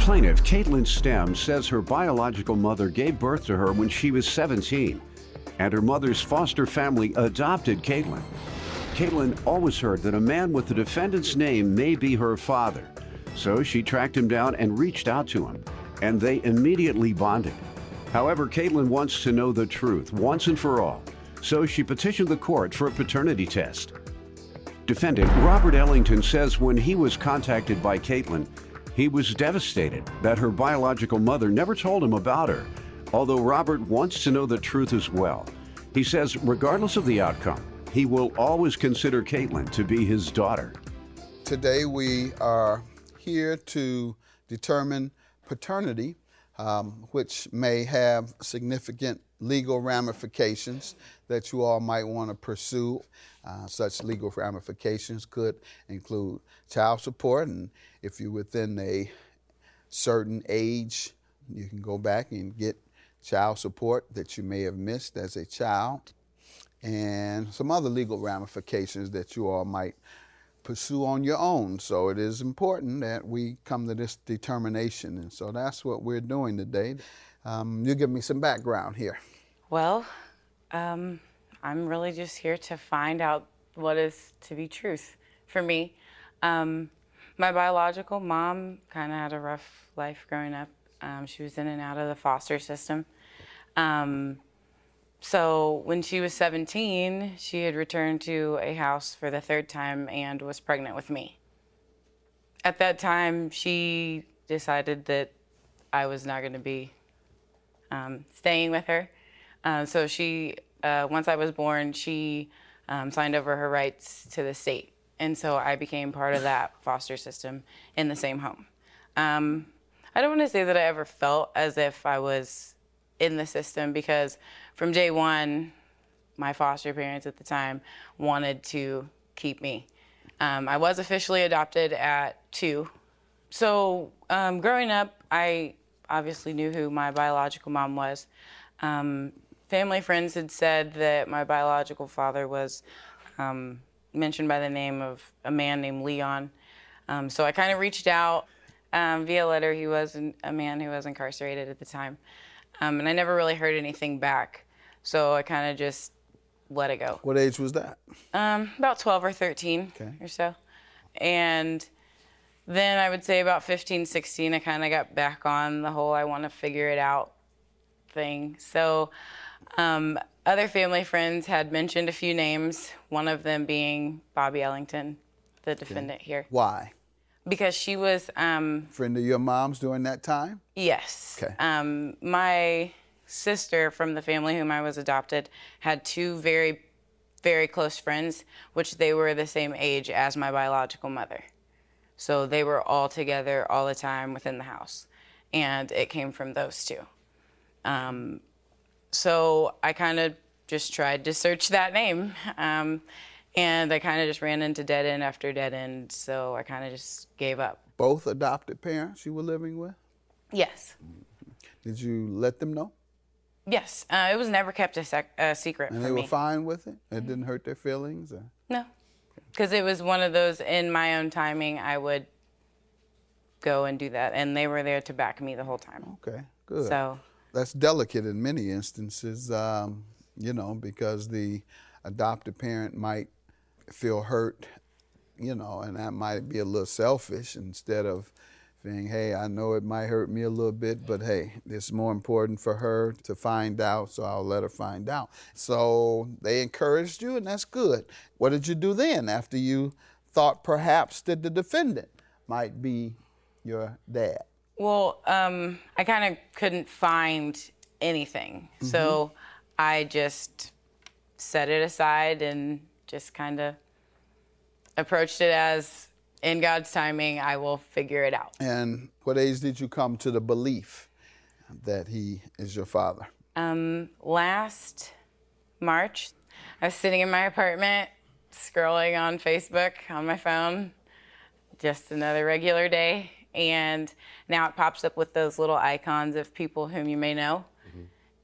Plaintiff Caitlin Stem says her biological mother gave birth to her when she was 17, and her mother's foster family adopted Caitlin. Caitlin always heard that a man with the defendant's name may be her father, so she tracked him down and reached out to him, and they immediately bonded. However, Caitlin wants to know the truth once and for all, so she petitioned the court for a paternity test. Defendant Robert Ellington says when he was contacted by Caitlin, he was devastated that her biological mother never told him about her, although Robert wants to know the truth as well. He says regardless of the outcome, he will always consider Caitlin to be his daughter. Today we are here to determine paternity, which may have significant legal ramifications that you all might want to pursue. Such legal ramifications could include child support, and if you're within a certain age, you can go back and get child support that you may have missed as a child, and some other legal ramifications that you all might pursue on your own. So it is important that we come to this determination, and so that's what we're doing today. You give me some background here. Well, I'm really just here to find out what is to be truth for me. My biological mom kind of had a rough life growing up. She was in and out of the foster system. So when she was 17, she had returned to a house for the third time and was pregnant with me. At that time, she decided that I was not going to be staying with her. So she, once I was born, she signed over her rights to the state. And so I became part of that foster system in the same home. I don't want to say that I ever felt as if I was in the system, because from day one, my foster parents at the time wanted to keep me. I was officially adopted at 2. So growing up, I obviously knew who my biological mom was. Family friends had said that my biological father was mentioned by the name of a man named Leon. So I kind of reached out via letter. He was a man who was incarcerated at the time. And I never really heard anything back. So I kind of just let it go. What age was that? About 12 or 13 or so. And then I would say about 15, 16, I kind of got back on the whole I want to figure it out thing. So other family friends had mentioned a few names, one of them being Bobby Ellington, the defendant here. Why? Because she was... friend of your mom's during that time? Yes. Okay. My sister from the family whom I was adopted had 2 very, very close friends, which they were the same age as my biological mother. So they were all together all the time within the house. And it came from those 2. So I kind of just tried to search that name. And I kind of just ran into dead end after dead end, so I kind of just gave up. Both adopted parents you were living with? Yes. Did you let them know? Yes. It was never kept a secret from me. And they were fine with it? It didn't hurt their feelings? Or? No. Because it was one of those, in my own timing, I would go and do that, and they were there to back me the whole time. Okay, good. So that's delicate in many instances, you know, because the adopted parent might feel hurt, you know, and that might be a little selfish, instead of saying, hey, I know it might hurt me a little bit, but hey, it's more important for her to find out, so I'll let her find out. So they encouraged you, and that's good. What did you do then after you thought perhaps that the defendant might be your dad? Well, I kind of couldn't find anything. So I just set it aside and just kind of approached it as, in God's timing, I will figure it out. And what age did you come to the belief that he is your father? Last March, I was sitting in my apartment, scrolling on Facebook on my phone, just another regular day. And now it pops up with those little icons of people whom you may know.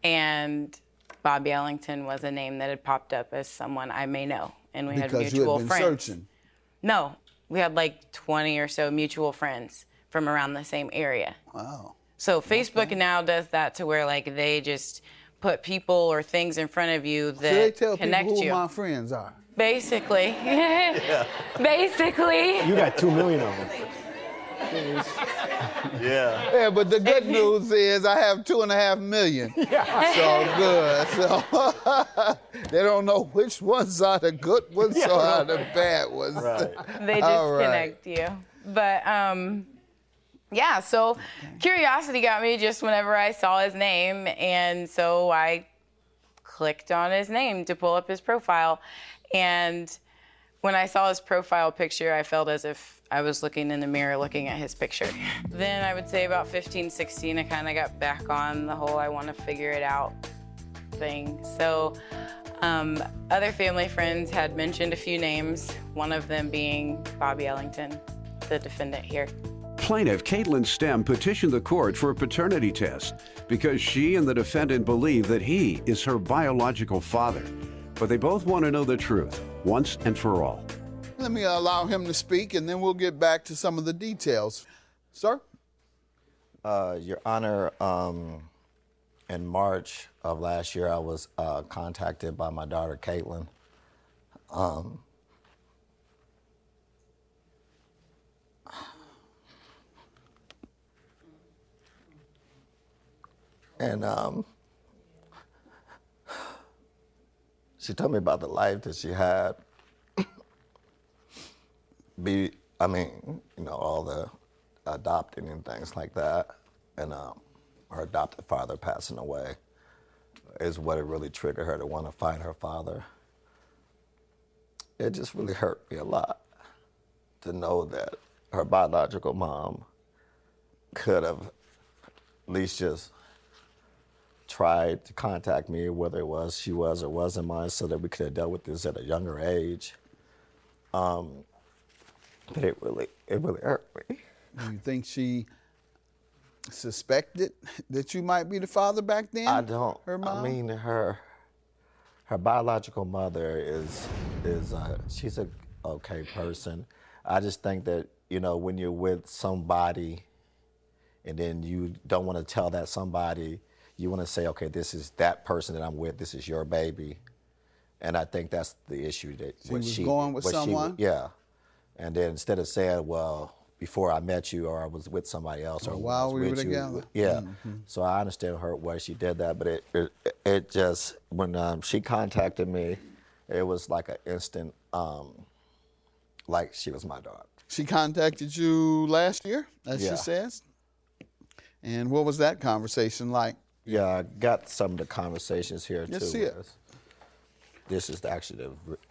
And Bobby Ellington was a name that had popped up as someone I may know. And we had mutual friends. Because you had been searching? No, we had like 20 or so mutual friends from around the same area. Wow. So Facebook now does that to where like they just put people or things in front of you that So they tell connect people who you. my friends are. Basically. Basically. You got 2 million of them. Yeah. Yeah, but the good news is I have 2.5 million. So good. So they don't know which ones are the good ones or are the bad ones. Right. They just All right. connect you. But yeah, so curiosity got me just whenever I saw his name, and so I clicked on his name to pull up his profile. And when I saw his profile picture, I felt as if I was looking in the mirror looking at his picture. Then I would say about 15, 16, I kind of got back on the whole I want to figure it out thing. So other family friends had mentioned a few names, one of them being Bobby Ellington, the defendant here. Plaintiff Caitlin Stem petitioned the court for a paternity test because she and the defendant believe that he is her biological father. But they both want to know the truth, once and for all. Let me allow him to speak, and then we'll get back to some of the details. Sir? Your Honor, in March of last year, I was contacted by my daughter, Caitlin. And she told me about the life that she had. All the adopting and things like that. And her adopted father passing away is what it really triggered her to want to find her father. It just really hurt me a lot to know that her biological mom could have at least just tried to contact me, whether it was she was or wasn't mine, so that we could have dealt with this at a younger age. But it really hurt me. Do you think she suspected that you might be the father back then? I don't. Her mom? I mean, her biological mother is she's a okay person. I just think that, when you're with somebody and then you don't want to tell that somebody, you want to say, okay, this is that person that I'm with, this is your baby. And I think that's the issue that She was going with someone? Yeah. And then instead of saying, well, before I met you, or I was with somebody else, or while was we were with you. together. Yeah. So I understand why she did that, but it just, when she contacted me, it was like an instant, like she was my daughter. She contacted you last year, as Yeah. she says. And what was that conversation like? Yeah, I got some of the conversations here Let's too. see it. This is the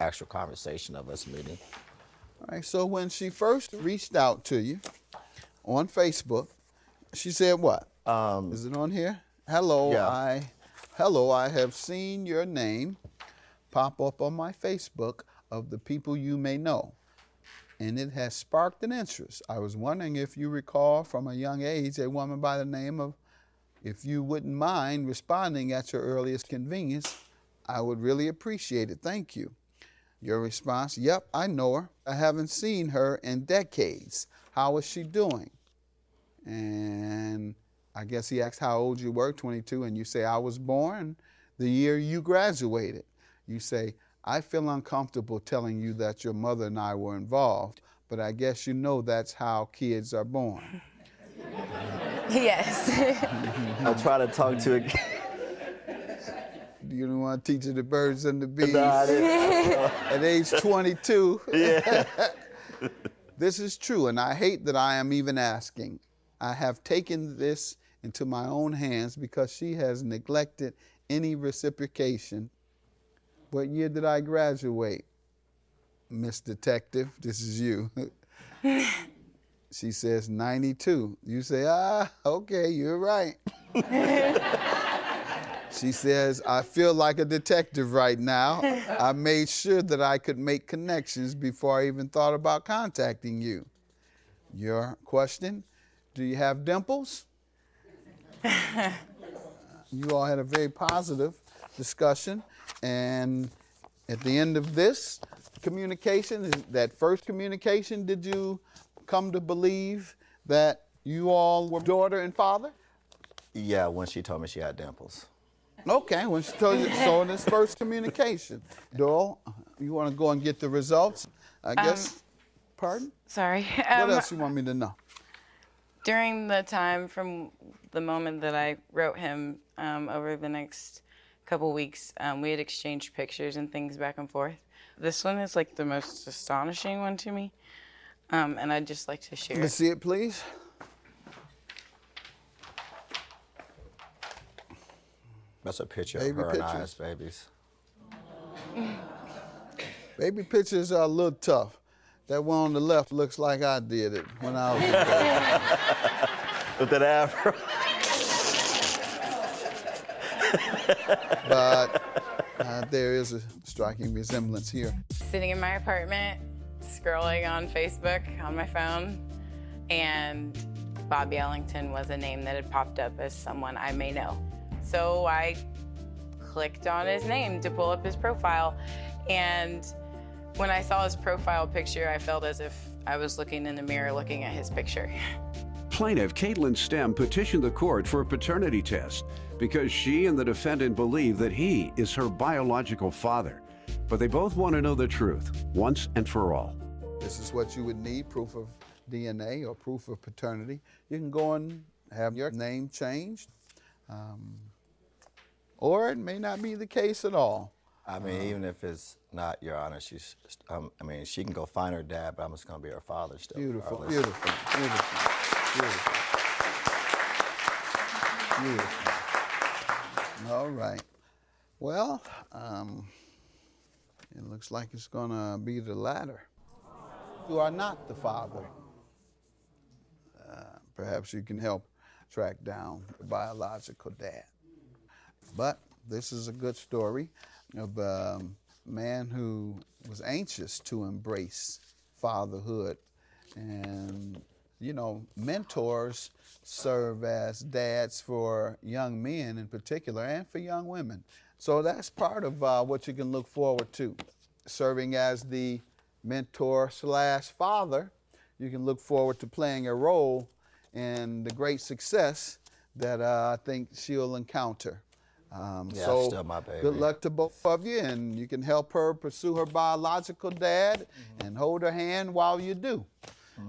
actual conversation of us meeting. All right, so when she first reached out to you on Facebook, she said what? Is it on here? Hello, Yeah. I have seen your name pop up on my Facebook of the people you may know, and it has sparked an interest. I was wondering if you recall from a young age a woman by the name of, if you wouldn't mind responding at your earliest convenience, I would really appreciate it. Thank you. Your response, yep, I know her. I haven't seen her in decades. How is she doing? And I guess he asked how old you were, 22, and you say, I was born the year you graduated. You say, I feel uncomfortable telling you that your mother and I were involved, but I guess you know that's how kids are born. Yes. I try to talk to it. You don't want to teach her the birds and the bees. No, I didn't. At age 22. Yeah. This is true, and I hate that I am even asking. I have taken this into my own hands because she has neglected any reciprocation. What year did I graduate? Miss Detective, this is you. She says 92. You say, okay, you're right. She says, I feel like a detective right now. I made sure that I could make connections before I even thought about contacting you. Your question, do you have dimples? You all had a very positive discussion, and at the end of this communication, that first communication, did you come to believe that You all were daughter and father? Yeah, when she told me she had dimples. Okay, when she told you, so in this first communication. Doyle, you want to go and get the results? I guess, pardon? Sorry. What else you want me to know? During the time from the moment that I wrote him over the next couple weeks, we had exchanged pictures and things back and forth. This one is like the most astonishing one to me, and I'd just like to share Let's it. see it, please. That's a picture Baby of her and I pictures. as babies. Baby pictures are a little tough. That one on the left looks like I did it when I was a baby. With that afro. But there is a striking resemblance here. Sitting in my apartment, scrolling on Facebook on my phone, and Bobby Ellington was a name that had popped up as someone I may know. So I clicked on his name to pull up his profile, and when I saw his profile picture, I felt as if I was looking in the mirror looking at his picture. Plaintiff Caitlin Stem petitioned the court for a paternity test because she and the defendant believe that he is her biological father. But they both want to know the truth once and for all. This is what you would need, proof of DNA or proof of paternity. You can go and have your name changed, or it may not be the case at all. I mean, even if it's not, Your Honor, she's, I mean, she can go find her dad, but I'm just going to be her father still. Beautiful, regardless. beautiful, beautiful, beautiful. Beautiful. All right. Well, it looks like it's going to be the latter. You are not the father. Perhaps you can help track down the biological dad. But this is a good story of a man who was anxious to embrace fatherhood. And, you know, mentors serve as dads for young men in particular and for young women. So that's part of what you can look forward to. Serving as the mentor / father, you can look forward to playing a role in the great success that I think she'll encounter. So still my baby. Good luck to both of you, and you can help her pursue her biological dad and hold her hand while you do.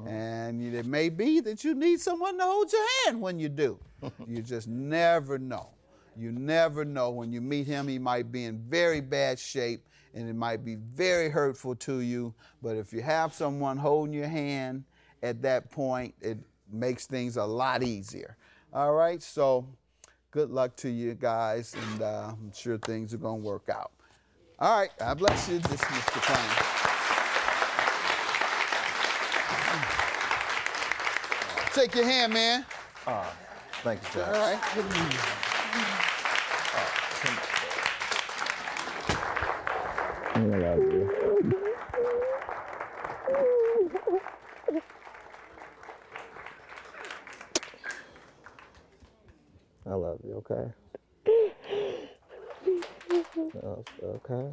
And it may be that you need someone to hold your hand when you do. You just never know. You never know. When you meet him, he might be in very bad shape, and it might be very hurtful to you. But if you have someone holding your hand at that point, it makes things a lot easier. All right, so good luck to you guys, and I'm sure things are going to work out. All right, God bless you. This is Mr. Klein. Take your hand, man. Thank you, Judge. All right. I love you. I love you, okay? Okay?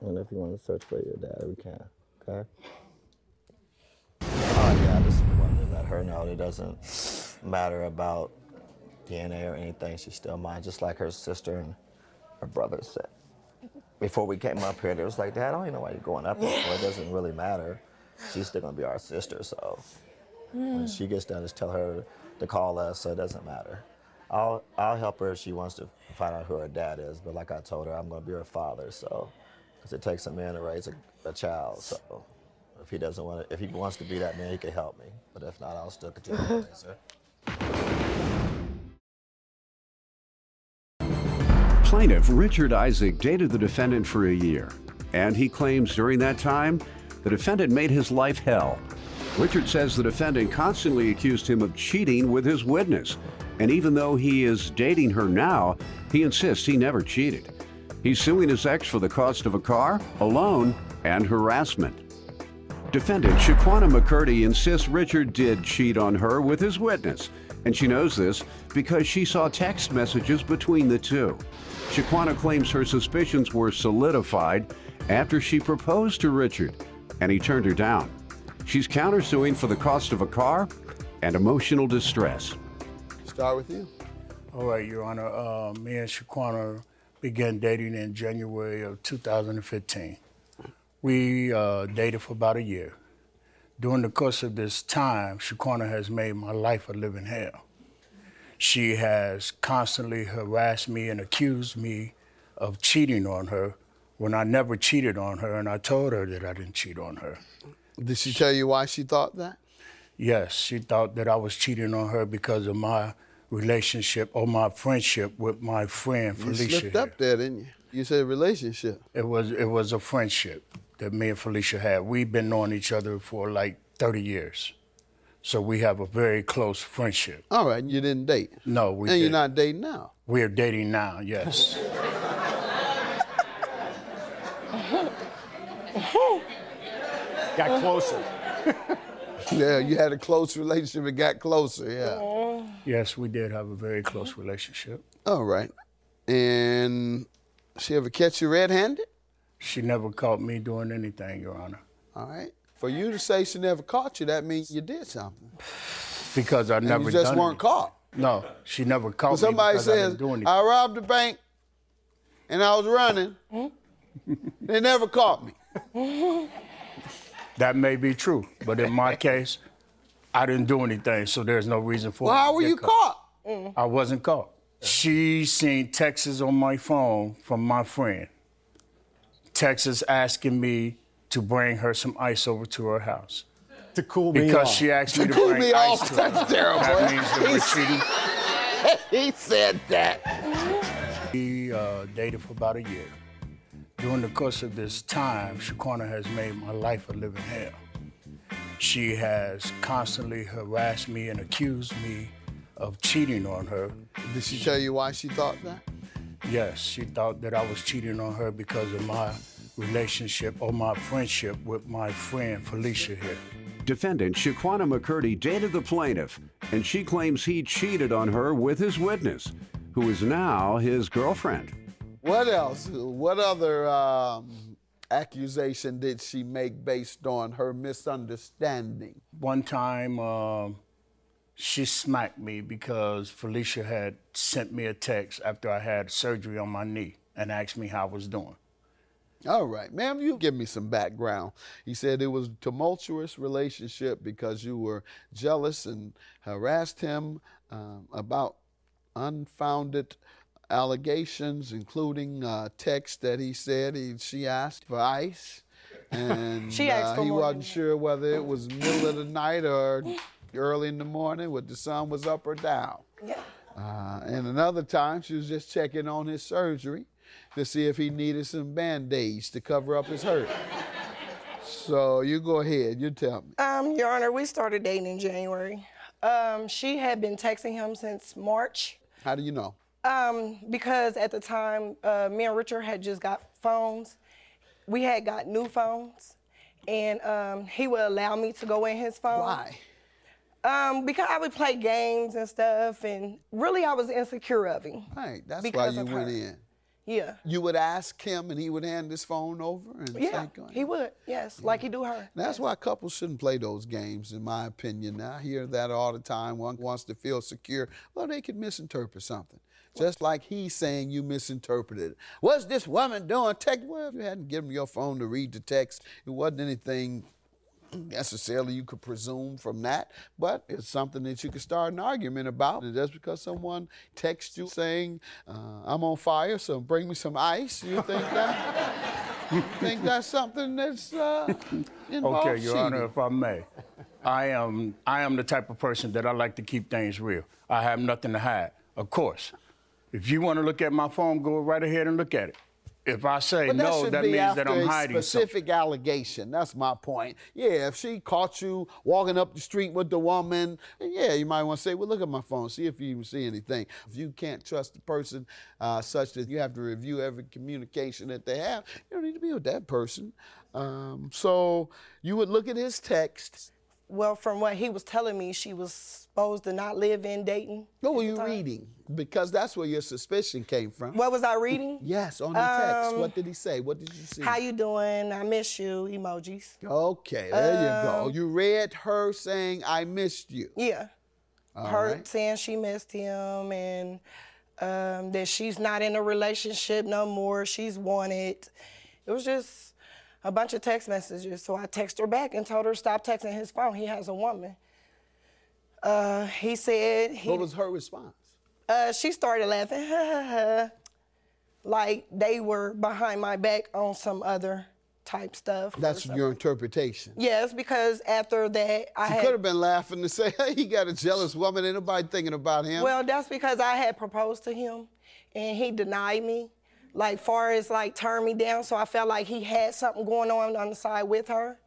And if you want to search for your dad, we can, okay? Yeah, I just wanted to let her know it doesn't matter about DNA or anything. She's still mine, just like her sister and her brother said. Before we came up here, they was like, Dad, I don't even know why you're going up there for. It doesn't really matter. She's still gonna be our sister, so when she gets done, just tell her to call us, so it doesn't matter. I'll help her if she wants to find out who her dad is, but like I told her, I'm gonna be her father, so, because it takes a man to raise a child, so if he doesn't want to, if he wants to be that man, he can help me, but if not, I'll still continue to raise her. Plaintiff Richard Isaac dated the defendant for a year, and he claims during that time, the defendant made his life hell. Richard says the defendant constantly accused him of cheating with his witness, and even though he is dating her now, he insists he never cheated. He's suing his ex for the cost of a car, a loan, and harassment. Defendant Shaquana McCurdy insists Richard did cheat on her with his witness, and she knows this because she saw text messages between the two. Shaquana claims her suspicions were solidified after she proposed to Richard, and he turned her down. She's countersuing for the cost of a car, and emotional distress. Start with you. All right, Your Honor. Me and Shaquana began dating in January of 2015. We dated for about a year. During the course of this time, Shaquana has made my life a living hell. She has constantly harassed me and accused me of cheating on her when I never cheated on her, and I told her that I didn't cheat on her. Did she tell you why she thought that? Yes, she thought that I was cheating on her because of my relationship or my friendship with my friend Felicia. You slipped up there, didn't you? You said relationship. It was a friendship that me and Felicia had. We've been knowing each other for like 30 years. So we have a very close friendship. All right, you didn't date? No, we And didn't. you're not dating now? We're dating now, yes. Got closer. Yeah, you had a close relationship and got closer, yeah. Yes, we did have a very close relationship. All right. And she ever catch you red-handed? She never caught me doing anything, Your Honor. All right. For you to say she never caught you, that means you did something. Because I never You just done weren't it. caught. No, she never caught When somebody me because I says, didn't do anything. I robbed the bank and I was running, they never caught me. That may be true, but in my case, I didn't do anything, so there's no reason for Well, me how to were get you caught? I wasn't caught. She seen texts on my phone from my friend. Texts asking me to bring her some ice over to her house. To cool me Because off. she asked me to Cool bring me ice off, to that's her. terrible. That means that we're cheating. He said that. We dated for about a year. During the course of this time, Shaquana has made my life a living hell. She has constantly harassed me and accused me of cheating on her. Did she tell you why she thought that? Yes, she thought that I was cheating on her because of my relationship or my friendship with my friend Felicia here. Defendant Shaquana McCurdy dated the plaintiff, and she claims he cheated on her with his witness, who is now his girlfriend. What else? What other accusation did she make based on her misunderstanding? One time, she smacked me because Felicia had sent me a text after I had surgery on my knee and asked me how I was doing. All right, ma'am, you give me some background. You said it was a tumultuous relationship because you were jealous and harassed him about unfounded allegations, including text that he said she asked for ice, and She asked for he more wasn't than sure whether it was middle of the night or early in the morning, whether the sun was up or down. Yeah. And another time, she was just checking on his surgery to see if he needed some Band-Aids to cover up his hurt. So you go ahead, you tell me. Your Honor, we started dating in January. She had been texting him since March. How do you know? Because at the time, me and Richard had just got phones. We had got new phones, and he would allow me to go in his phone. Why? Because I would play games and stuff, and really I was insecure of him. Right, that's Because why you of went her. in. Yeah. You would ask him and he would hand his phone over and Yeah, say, go ahead. he would, yes, like he do her. That's why couples shouldn't play those games, in my opinion. I hear that all the time. One wants to feel secure. Well, they could misinterpret something. Just like he's saying you misinterpreted it. What's this woman doing? Text. Well, if you hadn't given him your phone to read the text, it wasn't anything necessarily you could presume from that, but it's something that you could start an argument about. And just because someone texts you saying, I'm on fire, so bring me some ice, you think that? You think that's something that's involved Okay, Your Honor, cheating? if I may. I am the type of person that I like to keep things real. I have nothing to hide. Of course, if you want to look at my phone, go right ahead and look at it. If I say But no, should that be means that after I'm a hiding something. specific allegation. That's my point. Yeah, if she caught you walking up the street with the woman, yeah, you might want to say, well, look at my phone, see if you even see anything. If you can't trust the person such that you have to review every communication that they have, you don't need to be with that person. So you would look at his text. Well, from what he was telling me, she was supposed to not live in Dayton. What were you reading? Because that's where your suspicion came from. What was I reading? Yes, on the text. What did he say? What did you see? How you doing? I miss you. Emojis. Okay, there you go. You read her saying, I missed you. Yeah. All Her right. saying she missed him and that she's not in a relationship no more. She's wanted. It was just a bunch of text messages. So I texted her back and told her stop texting his phone. He has a woman. He said What was her response? she started laughing, like they were behind my back on some other type stuff. That's your interpretation. Yes, because after that She could have been laughing to say, hey, he got a jealous woman. Ain't nobody thinking about him. Well, that's because I had proposed to him and he denied me, like far as like turned me down. So I felt like he had something going on the side with her.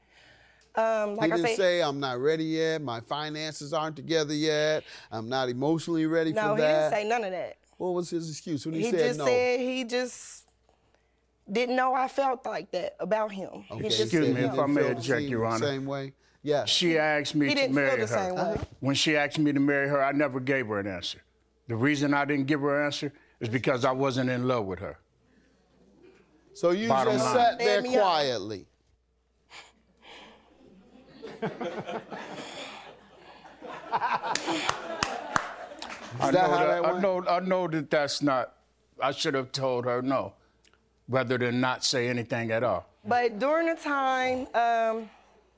Like he didn't I said, say, I'm not ready yet, my finances aren't together yet, I'm not emotionally ready no, for he that. didn't say none of that. What was his excuse when he He said just no? said he just didn't know I felt like that about him. He Okay, just Excuse didn't me, know. if I may Felt the object, Your Honor. Same way? Yes. She asked me He to didn't marry feel the her. same way. When she asked me to marry her, I never gave her an answer. The reason I didn't give her an answer is because I wasn't in love with her. So you Bottom just line. sat there Stand me up. quietly. I that how that went? know that that's not, I should have told her no, rather than not say anything at all. But during the time,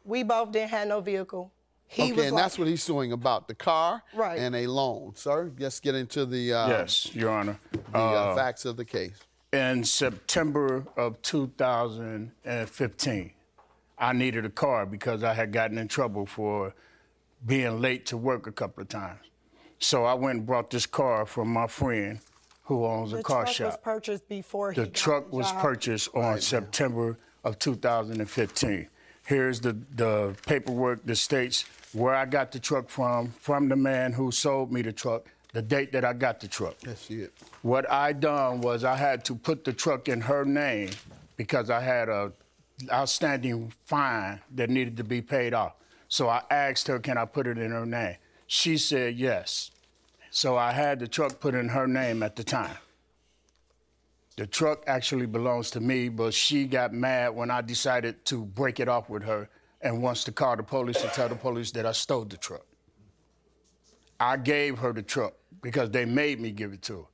we both didn't have no vehicle. He was Okay, and like, that's what he's suing about, the car Right. and a loan. Sir, let's get into the, Yes, Your Honor. facts of the case. In September of 2015, I needed a car because I had gotten in trouble for being late to work a couple of times. So I went and brought this car from my friend who owns a the car truck shop. was purchased before he The got truck the was job. purchased on September of 2015. Here's the paperwork that states where I got the truck from the man who sold me the truck, the date that I got the truck. That's it. What I done was I had to put the truck in her name because I had a outstanding fine that needed to be paid off. So I asked her, can I put it in her name? She said yes. So I had the truck put in her name at the time. The truck actually belongs to me, but she got mad when I decided to break it off with her and wants to call the police and tell the police that I stole the truck. I gave her the truck because they made me give it to her.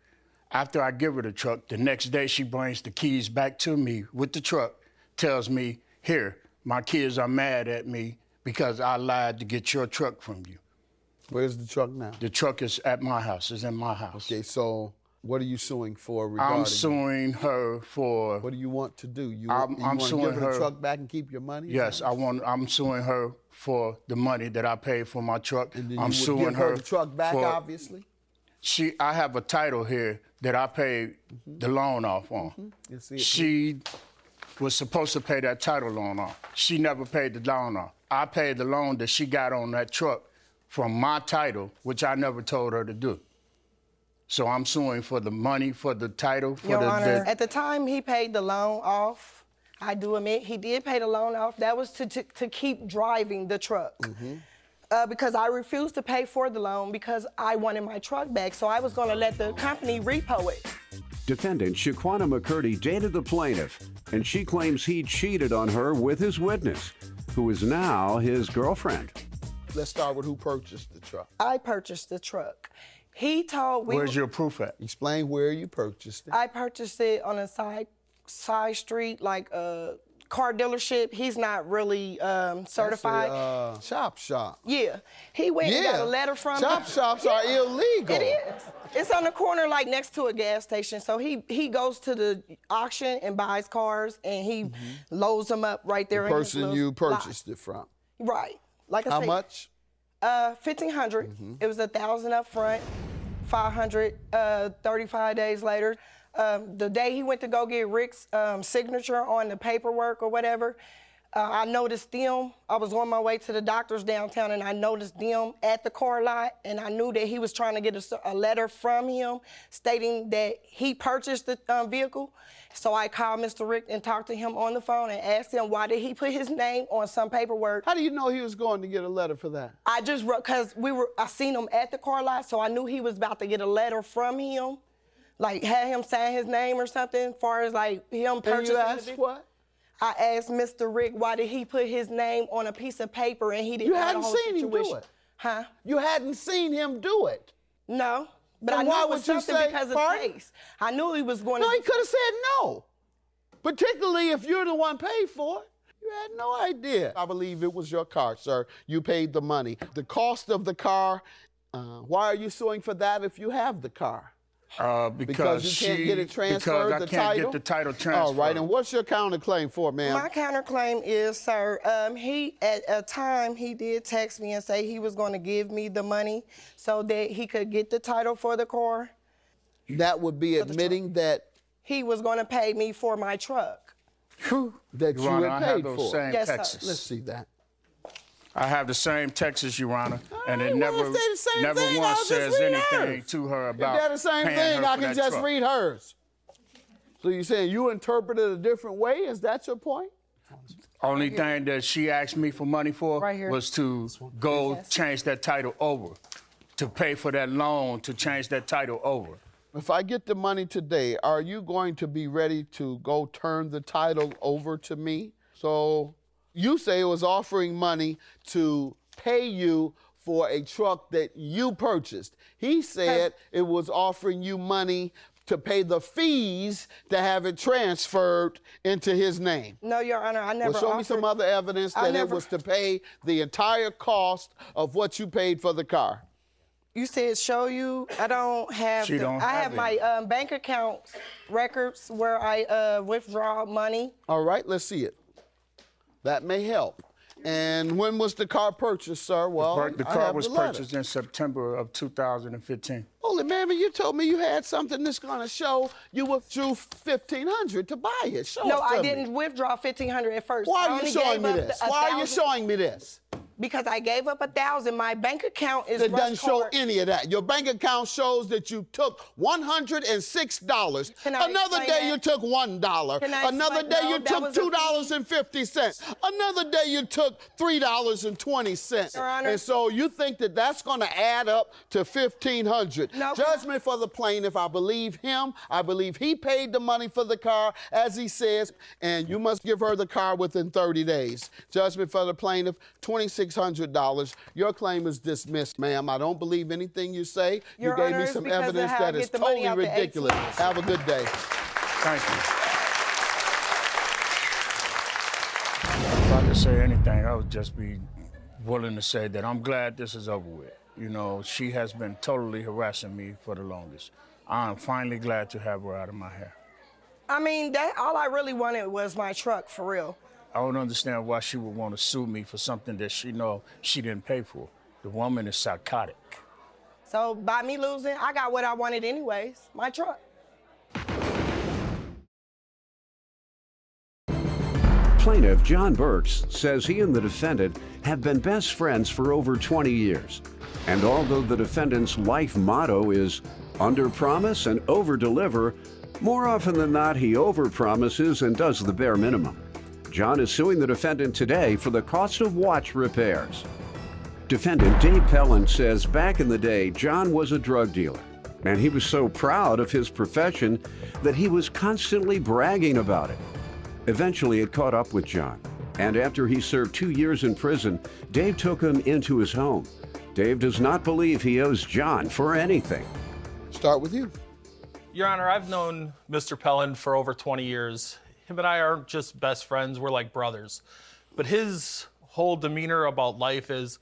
After I give her the truck, the next day she brings the keys back to me with the truck, tells me, here, my kids are mad at me because I lied to get your truck from you. Where's the truck now? The truck is at my house, it's in my house. Okay, so what are you suing for regarding? I'm suing her for, What do you want to do? You I'm want to suing give her the her- truck back and keep your money? yes, I'm suing her for the money that I paid for my truck. And then I'm you would suing give her the truck back, for, obviously? I have a title here that I paid the loan off on. You see it, She was supposed to pay that title loan off. She never paid the loan off. I paid the loan that she got on that truck from my title, which I never told her to do. So I'm suing for the money, for the title, for Your the Honor, at the time he paid the loan off, I do admit he did pay the loan off. That was to keep driving the truck. Because I refused to pay for the loan because I wanted my truck back. So I was going to let the company repo it. Defendant Shaquana McCurdy dated the plaintiff, and she claims he cheated on her with his witness, who is now his girlfriend. Let's start with who purchased the truck. I purchased the truck. He told me. Where's your proof at? Explain where you purchased it. I purchased it on a side street, like a car dealership. He's not really certified. That's a, shop. Yeah. He went and got a letter from Shops are illegal. It is. It's on the corner, like next to a gas station. So he goes to the auction and buys cars, and he loads them up right there. The in his person little you lot. purchased it from. Right. Like I How said. much? $1,500. It was $1,000 up front, $500 35 days later. The day he went to go get Rick's signature on the paperwork or whatever, I noticed them. I was on my way to the doctor's downtown, and I noticed them at the car lot, and I knew that he was trying to get a letter from him stating that he purchased the vehicle. So I called Mr. Rick and talked to him on the phone and asked him why did he put his name on some paperwork. How do you know he was going to get a letter for that? I just wrote, because I seen him at the car lot, so I knew he was about to get a letter from him, like had him sign his name or something, as far as like him purchasing. And you asked what? I asked Mr. Rick why did he put his name on a piece of paper and he didn't You know the hadn't whole seen him situation. do it. Huh? You hadn't seen him do it. No. But Then I knew why it was would you something say, because of pardon? the case. I knew he was going No, to. he could have said no. Particularly if you're the one paid for it. You had no idea. I believe it was your car, sir. You paid the money. The cost of the car, why are you suing for that if you have the car? Because you can't get it transferred, because I the can't title? get the title transferred. All right, and what's your counterclaim for, ma'am? My counterclaim is, sir, he, at a time, he did text me and say he was going to give me the money so that he could get the title for the car. That would be admitting that He was going to pay me for my truck. that you Your Honor, had I have paid those for. same Yes, sir. texts. Let's see that. I have the same texts, Your Honor, and right, it well, never, if they the same never thing, I'll once just says read anything hers. to her If about they're the same paying thing, her I for can that just truck. read hers. So you're saying you interpreted a different way? Is that your point? Only thing that she asked me for money for Right here. was to go change that title over, to pay for that loan to change that title over. If I get the money today, are you going to be ready to go turn the title over to me? So you say it was offering money to pay you for a truck that you purchased. He said it was offering you money to pay the fees to have it transferred into his name. No, Your Honor, I never Well, show me some offered- other evidence that it was to pay the entire cost of what you paid for the car. You said show you. I don't have. She don't I have have my bank account records where I withdraw money. All right, let's see it. That may help. And when was the car purchased, sir? Well, The I car have was the letter. purchased in September of 2015. Holy mammy, you told me you had something that's going to show you withdrew $1,500 to buy it. Show No, it to I me. didn't withdraw $1,500 at first. Why I are you only showing gave me up this? the- Why are you 1,000 showing me this? Because I gave up 1,000. My bank account is It doesn't rush show card. any of that. Your bank account shows that you took $106. Can I Another explain day that? you took $1. Can I Another explain- day no, you that took was a fee. $2.50. Another day you took $3.20. Your Honor. And so you think that that's going to add up to $1,500. No. Judgment for the plaintiff. I believe him. I believe he paid the money for the car, as he says, and you must give her the car within 30 days. Judgment for the plaintiff, $2,600. Your claim is dismissed, ma'am. I don't believe anything you say. Your You gave Honor, me it's some because of evidence how I that is get the money totally out the ridiculous. ATM. Have a good day. Thank you. If I could say anything, I would just be willing to say that I'm glad this is over with. You know, she has been totally harassing me for the longest. I'm finally glad to have her out of my hair. I mean, that all I really wanted was my truck, for real. I don't understand why she would want to sue me for something that she know she didn't pay for. The woman is psychotic. So by me losing, I got what I wanted anyways, my truck. Plaintiff John Burks says he and the defendant have been best friends for over 20 years. And although the defendant's life motto is under promise and over deliver, more often than not he over promises and does the bare minimum. John is suing the defendant today for the cost of watch repairs. Defendant Dave Pellin says back in the day, John was a drug dealer, and he was so proud of his profession that he was constantly bragging about it. Eventually, it caught up with John, and after he served 2 years in prison, Dave took him into his home. Dave does not believe he owes John for anything. Start with you. Your Honor, I've known Mr. Pellin for over 20 years. Him and I aren't just best friends, we're like brothers. But his whole demeanor about life is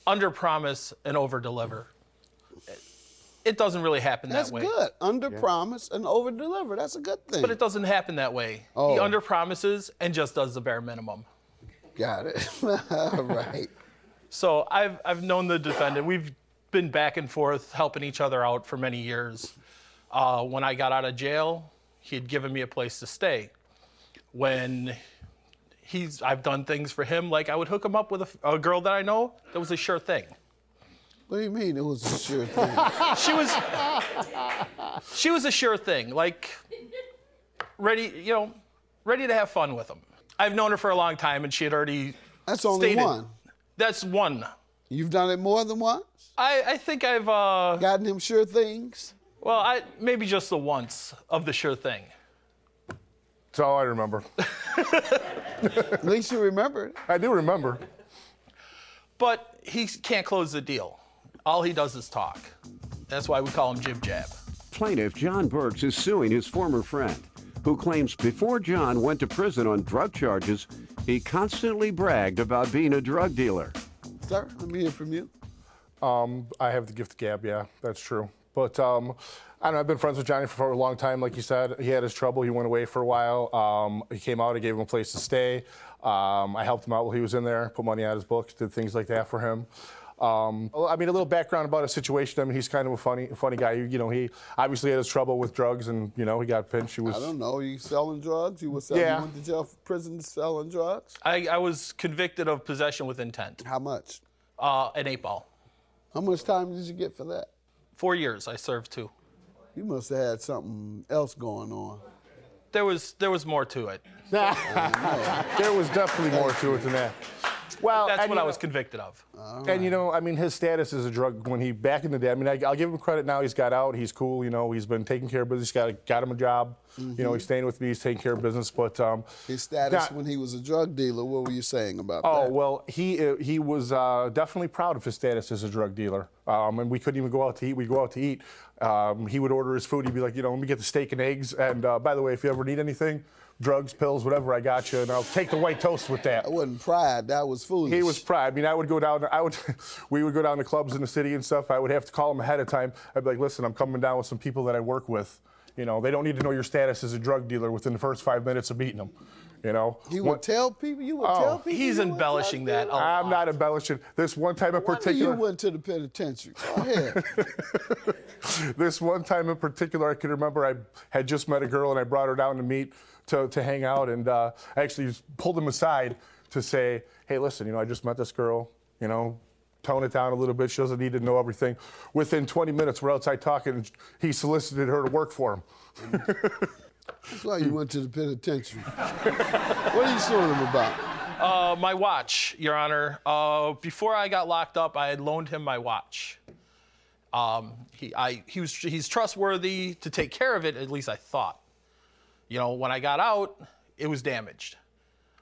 under promise and over deliver. It doesn't really happen That's that way. good. Under promise and over deliver. That's a good thing. But it doesn't happen that way. Oh. He under promises and just does the bare minimum. Got it. All right. So I've known the defendant. We've been back and forth helping each other out for many years. When I got out of jail, he had given me a place to stay. When I've done things for him, like I would hook him up with a girl that I know that was a sure thing. What do you mean it was a sure thing? She was a sure thing, like ready to have fun with him. I've known her for a long time, and she had already That's only stated, one. That's one. You've done it more than once? I think I've Gotten him sure things? well, maybe just the once of the sure thing. That's all I remember. At least you remember it. I do remember. But he can't close the deal. All he does is talk. That's why we call him Jib Jab. Plaintiff John Burks is suing his former friend, who claims before John went to prison on drug charges, he constantly bragged about being a drug dealer. Sir, let me hear from you. I have the gift of gab, yeah, that's true. But I don't know, I've been friends with Johnny for a long time. Like you said, he had his trouble. He went away for a while. He came out, I gave him a place to stay. I helped him out while he was in there, put money on his books, did things like that for him. I mean, a little background about his situation. I mean, he's kind of a funny guy. He obviously had his trouble with drugs, and he got pinched. I don't know. You selling drugs? You were selling? Yeah. You went to jail for prison selling drugs? I was convicted of possession with intent. How much? An 8-ball. How much time did you get for that? 4 years I served too. You must have had something else going on. There was more to it. There was definitely more to it than that. Well, That's what I was convicted of. And I mean, his status as a drug when back in the day. I mean, I'll give him credit now. He's got out. He's cool. He's been taking care of business. Got him a job. He's staying with me. He's taking care of business. But His status when he was a drug dealer. What were you saying about that? oh well, he was definitely proud of his status as a drug dealer. And we couldn't even go out to eat. We'd go out to eat. He would order his food. He'd be like, let me get the steak and eggs. And by the way, if you ever need anything, drugs, pills, whatever, I got you, and I'll take the white toast with that. That wasn't pride. That was foolish. He was pride. I mean, we would go down to clubs in the city and stuff. I would have to call him ahead of time. I'd be like, listen, I'm coming down with some people that I work with. They don't need to know your status as a drug dealer within the first 5 minutes of meeting them. He would tell people. You would tell people. He's you were a embellishing drug that dealer? a lot. I'm not embellishing. This one time in particular. You went to the penitentiary. Go ahead. This one time in particular, I can remember I had just met a girl and I brought her down to meet to hang out, and I actually pulled him aside to say, hey, listen, I just met this girl, tone it down a little bit. She doesn't need to know everything. Within 20 minutes, we're outside talking, and he solicited her to work for him. That's why you went to the penitentiary. What are you suing him about? My watch, Your Honor. Before I got locked up, I had loaned him my watch. He's trustworthy to take care of it, at least I thought. When I got out, it was damaged.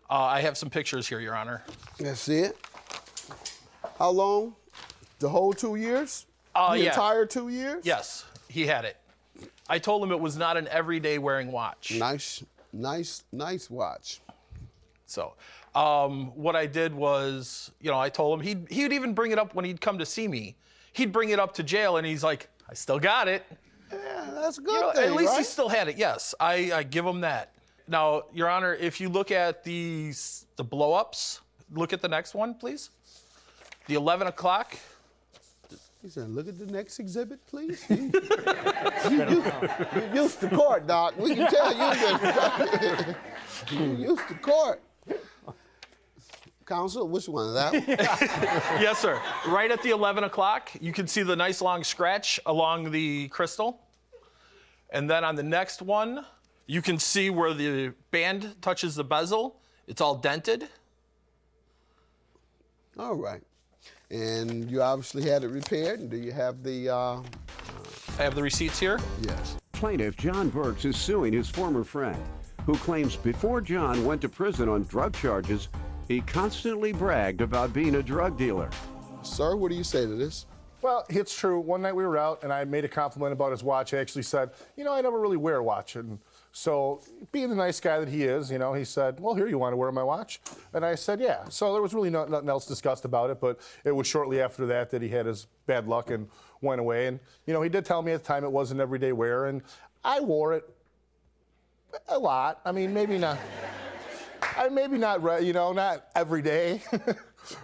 I have some pictures here, Your Honor. That's it. How long? The whole 2 years? The Yeah. entire 2 years? Yes, he had it. I told him it was not an everyday wearing watch. Nice watch. So, what I did was, I told him he would even bring it up when he'd come to see me. He'd bring it up to jail, and he's like, I still got it. Yeah, that's a good thing, at least right? he still had it. Yes, I give him that. Now, Your Honor, if you look at the blow-ups, look at the next one, please. The 11 o'clock. He said, look at the next exhibit, please. You used to court, Doc. We can tell you used to court. Counsel, which one is that one? Yes, sir. Right at the 11 o'clock, you can see the nice long scratch along the crystal. And then on the next one, you can see where the band touches the bezel. It's all dented. All right. And you obviously had it repaired. And do you have the... I have the receipts here. Yes. Plaintiff John Burks is suing his former friend, who claims before John went to prison on drug charges, he constantly bragged about being a drug dealer. Sir, what do you say to this? Well, it's true. One night we were out, and I made a compliment about his watch. I actually said, I never really wear a watch. And so, being the nice guy that he is, he said, well, here, you want to wear my watch? And I said, yeah. So there was really nothing else discussed about it, but it was shortly after that he had his bad luck and went away. And, he did tell me at the time it wasn't everyday wear, and I wore it a lot. I mean, maybe not. Not every day.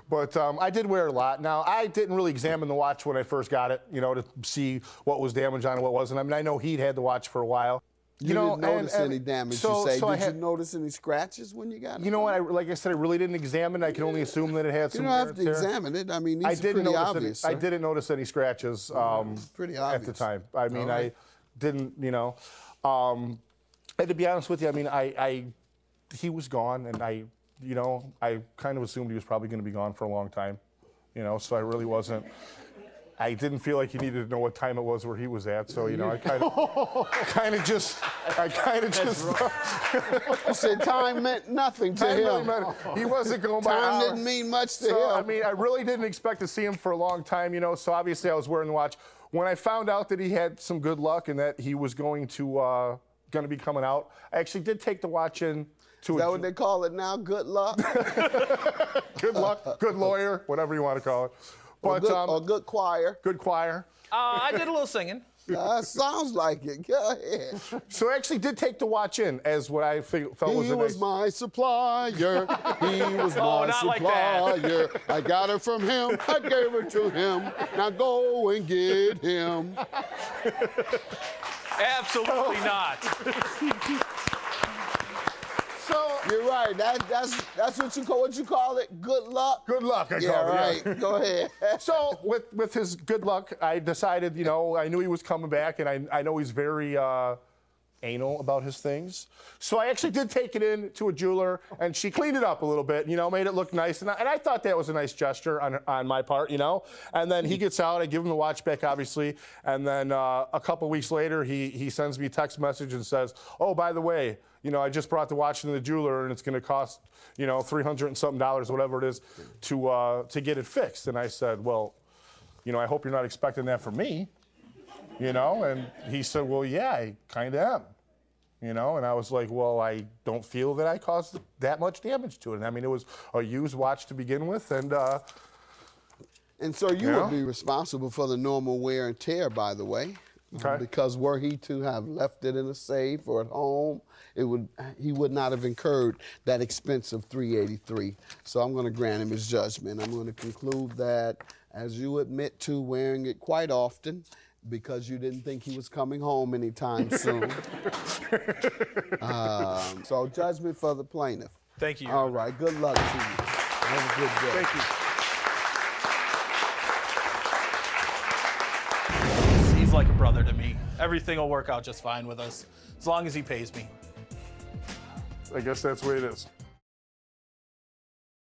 But I did wear it a lot. Now, I didn't really examine the watch when I first got it, to see what was damaged on it and what wasn't. I mean, I know he'd had the watch for a while. You You know, didn't notice and any damage, so- you say. so I Did had- you notice any scratches when you got it? You know what? Like I said, I really didn't examine it. I can only assume that it had You some don't wear have and to tear. examine it. I mean, I these are didn't pretty notice obvious, I sir. didn't notice any scratches pretty at the obvious. time. I mean, All right. I didn't, you know. And to be honest with you, I mean, he was gone, and I kind of assumed he was probably going to be gone for a long time, you know. So I really wasn't. I didn't feel like he needed to know what time it was where he was at. So you know, I kind of just. You said time meant nothing to Time really him. meant- he wasn't going by Time hours. didn't mean much to So, him. I mean, I really didn't expect to see him for a long time, you know, so obviously I was wearing the watch. When I found out that he had some good luck and that he was going to be coming out, I actually did take the watch in to Is that what they call it now? Good luck? good luck, good lawyer, whatever you want to call it. Or But good, good choir? good choir. I did a little singing. Sounds like it. Go ahead. So I actually did take the watch in as what I felt was He a was nice... my supplier. He was my not like that. supplier. I got her from him. I gave her to him. Now go and get him. Absolutely not. So, You're right. That's what you call it. Good luck. good luck, I Yeah, call it. right. Yeah. Go ahead. So with his good luck, I decided, you know, I knew he was coming back, and I know he's very anal about his things. So I actually did take it in to a jeweler, and she cleaned it up a little bit, you know, made it look nice. And I thought that was a nice gesture on my part, you know. And then he gets out, I give him the watch back, obviously. And then a couple weeks later, he sends me a text message and says, oh, by the way, you know, I just brought the watch to the jeweler, and it's going to cost, you know, $300 and something, whatever it is, to get it fixed. And I said, well, you know, I hope you're not expecting that from me, you know. And he said, well, yeah, I kind of am, you know. And I was like, well, I don't feel that I caused that much damage to it. And I mean, it was a used watch to begin with, and And so you Yeah. would be responsible for the normal wear and tear, by the way. Okay. Because were he to have left it in a safe or at home, he would not have incurred that expense of $383. So I'm going to grant him his judgment. I'm going to conclude that, as you admit to wearing it quite often, because you didn't think he was coming home anytime soon. So judgment for the plaintiff. Thank you. All right. Good luck to you. Have a good day. thank you. He's like a brother to me. Everything will work out just fine with us, as long as he pays me. I guess that's the way it is.